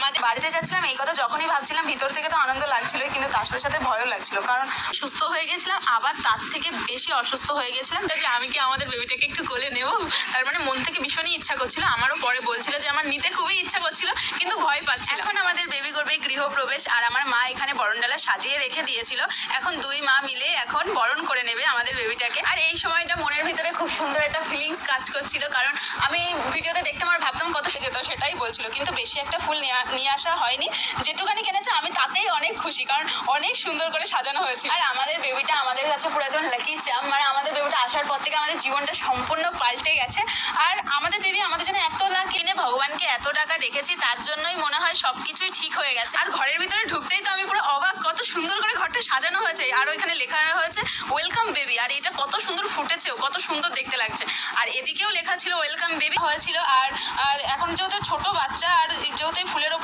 আমাদের বাড়িতে যাচ্ছিলাম এই কথা যখনই ভাবছিলাম ভিতর থেকে তো আনন্দ লাগছিল, কিন্তু তার সাথে সাথে ভয়ও লাগছিল, কারণ সুস্থ হয়ে গেছিলাম আবার তার থেকে বেশি অসুস্থ হয়ে গেছিলাম। যে আমি কি আমাদের বেবিটাকে একটু কোলে নেব, তার মানে মন থেকে ভীষণই ইচ্ছা করছিল। আমারও পরে বলছিল যে আমার নিতে খুবই ইচ্ছা করছিল, কিন্তু ভয় পাচ্ছিল। এখন আমাদের বেবি করবে গৃহপ্রবেশ, আর আমার মা এখানে বরণডালা সাজিয়ে রেখে দিয়েছিল। এখন দুই মা মিলে এখন বরণ করে নেবে আমাদের বেবিটাকে। আর এই সময়টা মনের ভিতরে খুব সুন্দর একটা ফিলিংস কাজ করছিল, কারণ আমি ভিডিওতে দেখতে আমার ভাবতাম কত যেত, সেটাই বলছিল, কিন্তু বেশি একটা ফুল নিয়ে আসা হয়নি। যেটুকানি কিনেছে আমি তাতেই অনেক খুশি, কারণ অনেক সুন্দর করে সাজানো হয়েছে। আর আমাদের বেবিটা আমাদের কাছে পুরো একদম লাকি চাম, মানে আমাদের বেবিটা আসার পর থেকে আমাদের জীবনটা সম্পূর্ণ পাল্টে গেছে। আর আমাদের বেবি আমাদের জন্য এত লাখ কিনে ভগবানকে এত টাকা রেখেছি, তার জন্যই মনে হয় সবকিছুই ঠিক হয়ে গেছে। আর ঘরের ভিতরে ঢুকতেই তো আমি পুরো অবাক, কত সুন্দর করে ঘরটা সাজানো হয়েছে, আর ওইখানে লেখা হয়েছে ওয়েলকাম বেবি। আর এটা কত সুন্দর ফুটেছেও, কত সুন্দর দেখতে লাগছে। আর এদিকেও লেখা ছিল ওয়েলকাম বেবি হয়েছিল। আর এখন যেহেতু ছোট বাচ্চা, আর যেহেতু ফুলের